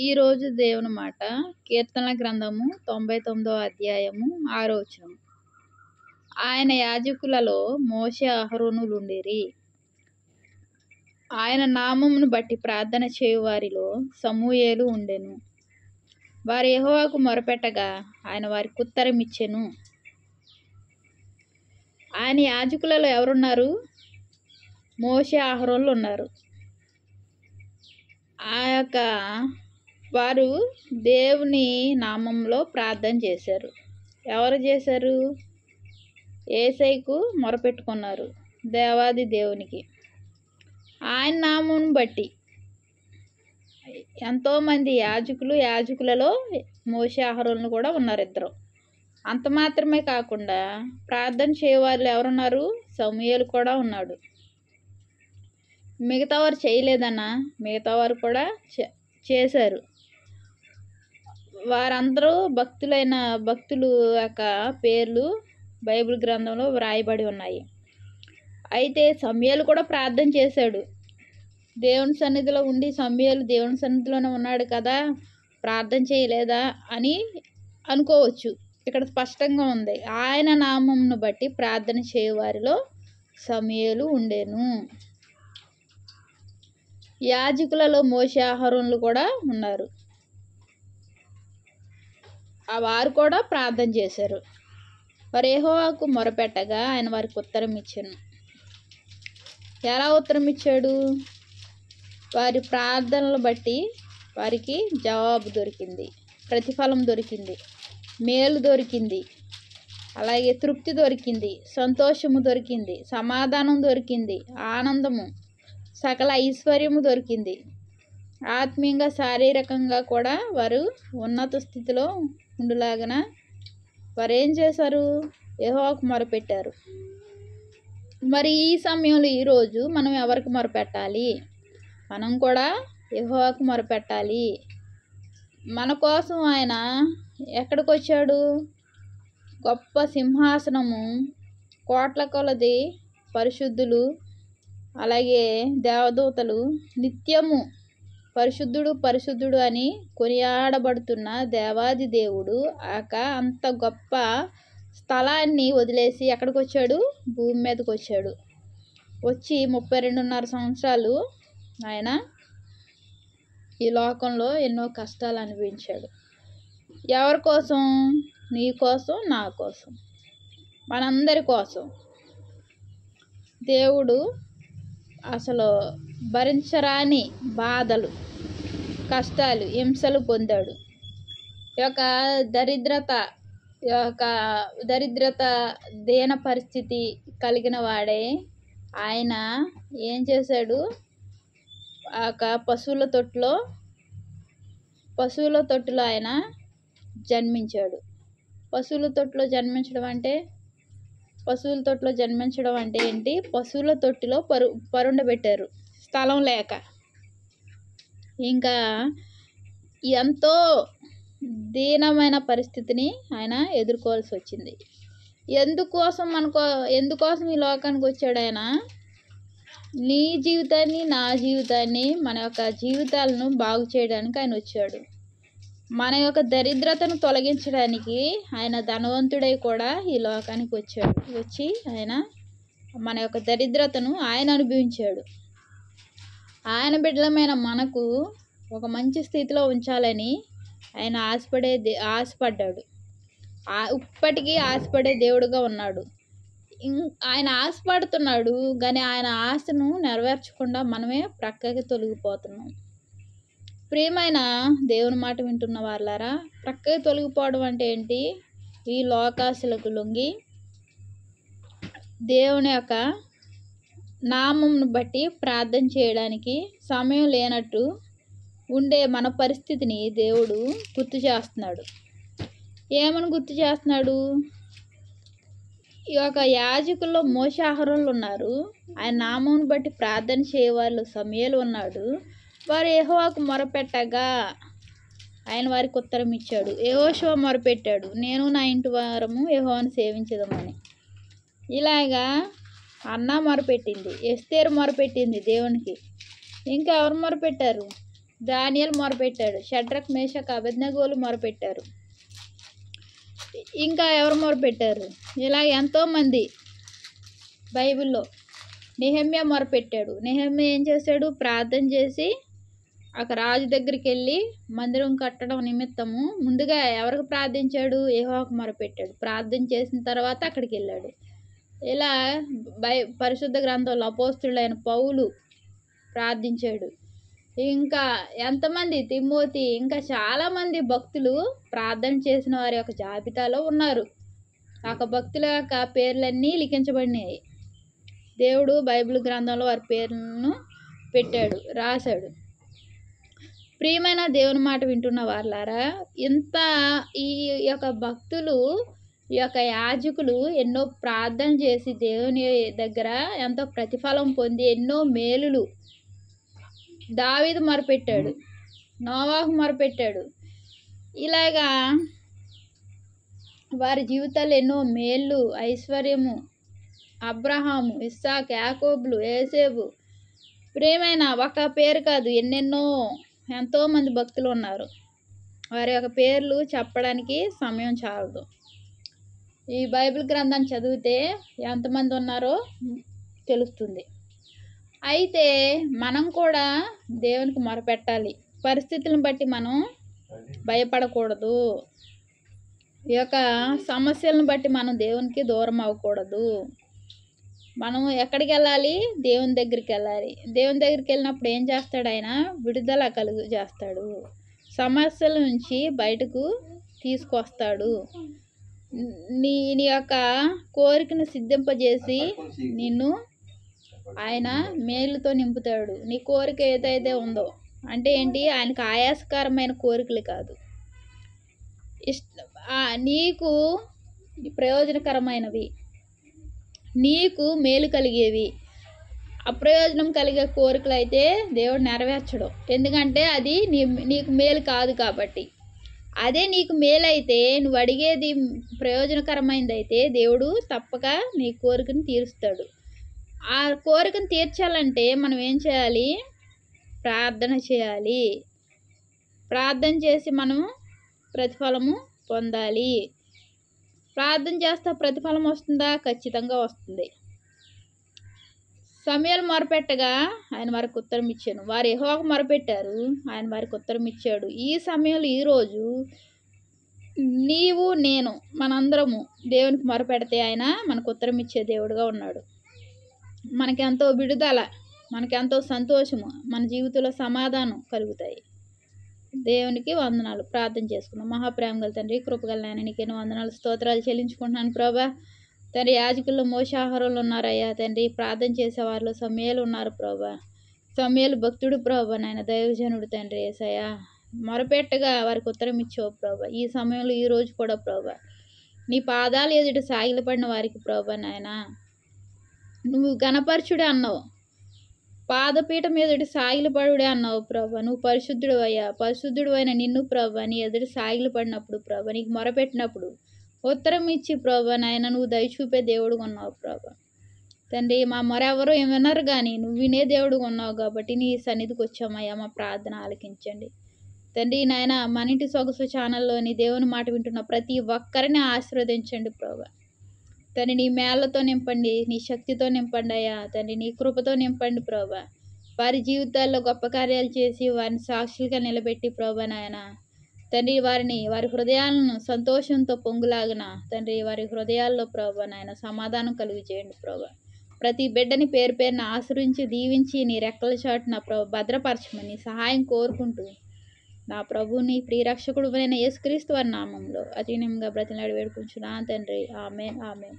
ఈరోజు దేవుని మాట కీర్తనల గ్రంథము 99వ అధ్యాయము 6వ వచనం. ఆయన యాజకులలో మోషే అహరోనులుండిరి. ఆయన నామమును బట్టి ప్రార్థన చేయువారిలో సమూయేలు ఉండెను. వారు యెహోవాకు మొరపెట్టగా ఆయన వారికి ఉత్తరమిచ్చెను. ఆయన యాజకులలో ఎవరున్నారు? మోషే అహరోనులు ఉన్నారు. వారు దేవుని నామంలో ప్రార్థన చేశారు. ఎవరు చేశారు? యేసయ్యకు మొరపెట్టుకున్నారు, దేవాది దేవునికి. ఆయన నామం బట్టి ఎంతోమంది యాజకులలో మోషే అహరోనులు కూడా ఉన్నారు, ఇద్దరు. అంత మాత్రమే కాకుండా ప్రార్థన చేయవాళ్ళు ఎవరున్నారు? సమూయేలు కూడా ఉన్నాడు. మిగతా వారు చేయలేదన్నా, మిగతా వారు కూడా చేశారు. వారందరూ భక్తులు యొక్క పేర్లు బైబిల్ గ్రంథంలో వ్రాయబడి ఉన్నాయి. అయితే సమూయేలు కూడా ప్రార్థన చేశాడు. దేవుని సన్నిధిలో ఉండి సమూయేలు దేవుని సన్నిధిలోనే ఉన్నాడు కదా, ప్రార్థన చేయలేదా అని అనుకోవచ్చు. ఇక్కడ స్పష్టంగా ఉంది, ఆయన నామమును బట్టి ప్రార్థన చేయవారిలో సమూయేలు ఉండెను. యాజకులలో మోషే అహరోనులు కూడా ఉన్నారు. వారు కూడా ప్రార్థన చేశారు. వారు యెహోవాకు మొరపెట్టగా ఆయన వారికి ఉత్తరం ఇచ్చాను. ఎలా ఉత్తరం ఇచ్చాడు? వారి ప్రార్థనలు బట్టి వారికి జవాబు దొరికింది, ప్రతిఫలం దొరికింది, మేలు దొరికింది, అలాగే తృప్తి దొరికింది, సంతోషము దొరికింది, సమాధానం దొరికింది, ఆనందము, సకల ఐశ్వర్యము దొరికింది. ఆత్మీయంగా శారీరకంగా కూడా వారు ఉన్నత స్థితిలో ఉండులాగన వారు ఏం చేశారు? యెహోవాకు మొరపెట్టారు. మరి ఈ సమయంలో ఈరోజు మనం ఎవరికి మొరపెట్టాలి? మనం కూడా యెహోవాకు మొరపెట్టాలి. మన కోసం ఆయన ఎక్కడికి వచ్చాడు? గొప్ప సింహాసనము, కోట్ల కొలది పరిశుద్ధులు, అలాగే దేవదూతలు నిత్యము పరిశుద్ధుడు పరిశుద్ధుడు అని కొనియాడబడుతున్న దేవాది దేవుడు అంత గొప్ప స్థలాన్ని వదిలేసి ఎక్కడికి వచ్చాడు? భూమి మీదకి వచ్చాడు. వచ్చి 32.5 సంవత్సరాలు ఆయన ఈ లోకంలో ఎన్నో కష్టాలు అనుభవించాడు. ఎవరి కోసం? నీ కోసం, నా కోసం, మనందరి కోసం. దేవుడు అసలు భరించరాని బాధలు, కష్టాలు, హింసలు పొందాడు. ఈ యొక్క దరిద్రత దీన పరిస్థితి కలిగిన వాడే ఆయన ఏం చేశాడు? పశువుల తొట్టులో ఆయన జన్మించాడు. పశువుల తొట్టులో జన్మించడం అంటే ఏంటి? పశువుల తొట్టిలో పరుండబెట్టారు స్థలం లేక. ఇంకా ఎంతో దీనమైన పరిస్థితిని ఆయన ఎదుర్కోవాల్సి వచ్చింది. ఎందుకోసం ఈ లోకానికి వచ్చాడు ఆయన? నీ జీవితాన్ని, నా జీవితాన్ని, మన యొక్క జీవితాలను బాగు చేయడానికి ఆయన వచ్చాడు. మన యొక్క దరిద్రతను తొలగించడానికి ఆయన ధనవంతుడై కూడా ఈ లోకానికి వచ్చాడు. వచ్చి ఆయన మన యొక్క దరిద్రతను ఆయన అనుభవించాడు. ఆయన బిడ్డలమైన మనకు ఒక మంచి స్థితిలో ఉంచాలని ఆయన ఆశపడ్డాడు. ఇప్పటికీ ఆశపడే దేవుడుగా ఉన్నాడు. ఆయన ఆశపడుతున్నాడు, కానీ ఆయన ఆశను నెరవేర్చకుండా మనమే ప్రక్కకి తొలగిపోతున్నాం. ప్రియమైన దేవుని మాట వింటున్న వాళ్ళారా, ప్రక్కకి తొలగిపోవడం అంటే ఏంటి? ఈ లోకాశలకు లొంగి దేవుని యొక్క నామంను బట్టి ప్రార్థన చేయడానికి సమయం లేనట్టు ఉండే మన పరిస్థితిని దేవుడు గుర్తు చేస్తున్నాడు. ఏమని గుర్తు చేస్తున్నాడు? ఈ యొక్క యాజకుల్లో మోషే అహరోనులు ఉన్నారు. ఆయన నామంను బట్టి ప్రార్థన చేయవాళ్ళు సమూయేలు ఉన్నాడు. వారు యెహోవాకు మొరపెట్టగా ఆయన వారికి ఉత్తరం ఇచ్చాడు. యెహోషువ మొరపెట్టాడు, నేను నా ఇంటి వారము యెహోవాను సేవించదమని. ఇలాగా అన్నా మొరపెట్టింది, ఎస్తేరు మొరపెట్టింది దేవునికి. ఇంకా ఎవరు మొరపెట్టారు? దానియేలు మొరపెట్టాడు, షడ్రక్ మేషక్ అబేద్నెగోలు మొరపెట్టారు. ఇంకా ఎవరు మొరపెట్టారు? ఇలా ఎంతోమంది బైబిల్లో. నెహెమ్యా మొరపెట్టాడు. నెహెమ్యా ఏం చేశాడు? ప్రార్థన చేసి అక్కడ రాజు దగ్గరికి వెళ్ళి మందిరం కట్టడం నిమిత్తము ముందుగా ఎవరికి ప్రార్థించాడు? యెహోవాకు మొరపెట్టాడు. ప్రార్థన చేసిన తర్వాత అక్కడికి వెళ్ళాడు. ఇలా పరిశుద్ధ గ్రంథంలో అపోస్తులైన పౌలు ప్రార్థించాడు. ఇంకా ఎంతమంది? తిమోతి, ఇంకా చాలామంది భక్తులు ప్రార్థన చేసిన వారి యొక్క జాబితాలో ఉన్నారు. ఆ భక్తుల యొక్క పేర్లన్నీ లిఖించబడినాయి. దేవుడు బైబిల్ గ్రంథంలో వారి పేర్లను పెట్టాడు, రాశాడు. ప్రియమైన దేవుని మాట వింటున్న వాళ్ళారా, ఈ యొక్క భక్తులు, ఈ యొక్క యాజకులు ఎన్నో ప్రార్థన చేసి దేవుని దగ్గర ఎంతో ప్రతిఫలం పొంది ఎన్నో మేలులు. దావీదు మొరపెట్టాడు, నోవాహు మొరపెట్టాడు. ఇలాగా వారి జీవితాల్లో ఎన్నో మేళ్ళు, ఐశ్వర్యము, అబ్రహాము, ఇస్సాకు, యాకోబులు, యోసేపు. ప్రియమైన ఒక పేరు కాదు, ఎంతోమంది భక్తులు ఉన్నారు. వారి యొక్క పేర్లు చెప్పడానికి సమయం చాలదు. ఈ బైబిల్ గ్రంథాన్ని చదివితే ఎంతమంది ఉన్నారో తెలుస్తుంది. అయితే మనం కూడా దేవునికి మొరపెట్టాలి. పరిస్థితులను బట్టి మనం భయపడకూడదు. ఈ యొక్క సమస్యలను బట్టి మనం దేవునికి దూరం అవ్వకూడదు. మనం ఎక్కడికి వెళ్ళాలి? దేవుని దగ్గరికి వెళ్ళాలి. దేవుని దగ్గరికి వెళ్ళినప్పుడు ఏం చేస్తాడు? ఆయన విడుదల చేస్తాడు. సమస్యల నుంచి బయటకు తీసుకొస్తాడు. నీ యొక్క కోరికను సిద్ధింపజేసి నిన్ను ఆయన మేలుతో నింపుతాడు. నీ కోరిక ఏదైతే ఉందో, అంటే ఏంటి? ఆయనకు ఆయాసకరమైన కోరికలు కాదు, నీకు ప్రయోజనకరమైనవి, నీకు మేలు కలిగేవి. అప్రయోజనం కలిగే కోరికలు అయితే దేవుడు నెరవేర్చడం. ఎందుకంటే అది నీకు మేలు కాదు కాబట్టి. అదే నీకు మేలైతే, నువ్వు అడిగేది ప్రయోజనకరమైనది అయితే దేవుడు తప్పక నీ కోరికను తీరుస్తాడు. ఆ కోరికను తీర్చాలంటే మనం ఏం చేయాలి? ప్రార్థన చేయాలి. ప్రార్థన చేసి మనం ప్రతిఫలము పొందాలి. ప్రార్థన చేస్తే ప్రతిఫలం వస్తుందా? ఖచ్చితంగా వస్తుంది. సమూయేలు మొరపెట్టగా ఆయన వారికి ఉత్తరం ఇచ్చాను. వారు యెహోవాకు మొరపెట్టారు, ఆయన వారికి ఉత్తరం ఇచ్చాడు. ఈ సమయంలో ఈరోజు నీవు నేను మనందరము దేవునికి మొరపెడితే ఆయన మనకు ఉత్తరం ఇచ్చే దేవుడుగా ఉన్నాడు. మనకెంతో విడుదల, మనకెంతో సంతోషము, మన జీవితంలో సమాధానం కలుగుతాయి. దేవునికి వందనాలు. ప్రార్థన చేసుకున్నాం. మహాప్రేమ గల తండ్రి, కృపగల నాయన, నీకేనో వందనాలు, స్తోత్రాలు చెల్లించుకుంటున్నాను ప్రభా. తండ్రి, యాజకుల్లో మోషాహారంలో ఉన్నారయ్యా తండ్రి. ప్రార్థన చేసేవారిలో సమూయేలు ఉన్నారు ప్రభా. సమూయేలు భక్తుడు ప్రభా నాయన, దైవజనుడు తండ్రి యేసయ్యా. మొరపెట్టగా వారికి ఉత్తరం ఇచ్చావు ప్రభా. ఈ సమయంలో ఈ రోజు కూడా ప్రభా, నీ పాదాలు ఎదుట సాగిలపడిన వారికి ప్రభా నాయన, నువ్వు ఘనపరచుడే అన్నావు, పాదపీఠం ఎదుటి సాగిలపడుడే అన్నావు ప్రభా. నువ్వు పరిశుద్ధుడు అయ్యా. పరిశుద్ధుడు అయిన నిన్ను ప్రభా నీ ఎదుటి సాగిలు పడినప్పుడు ప్రభా, నీకు మొరపెట్టినప్పుడు ఉత్తరం ఇచ్చి ప్రభా నాయన, నువ్వు దయచూపే దేవుడుగా ఉన్నావు ప్రభా తండ్రి. మా మొరెవరో వినరు కానీ నువ్వు వినే దేవుడుగా ఉన్నావు కాబట్టి నీ సన్నిధికి వచ్చామయ్యా. మా ప్రార్థన ఆలకించండి తండ్రి నాయన. మన ఇంటి సొగసు ఛానల్లోని దేవుని మాట వింటున్న ప్రతి ఒక్కరిని ఆశీర్వదించండి ప్రభా తండ్రి. నీ మేళ్లతో నింపండి, నీ శక్తితో నింపండి అయ్యా తండ్రి. నీ కృపతో నింపండి ప్రభా. వారి జీవితాల్లో గొప్ప కార్యాలు చేసి వారిని సాక్షులుగా నిలబెట్టి ప్రభా నాయన తండ్రి, వారి హృదయాలను సంతోషంతో పొంగులాగిన తండ్రి, వారి హృదయాల్లో ప్రభా నాయన సమాధానం కలుగు చేయండి ప్రభా. ప్రతి బిడ్డని పేరు పేరున ఆశ్రయించి దీవించి నీ రెక్కల చాటున ప్రభా భద్రపరచమని సహాయం కోరుకుంటూ నా ప్రభుని ప్రియరక్షకుడు అయిన యేసుక్రీస్తు వారి నామంలో అతినియంగా బ్రతిలాడి వేడుకుంటున్నాను తండ్రి. ఆమేన్, ఆమేన్.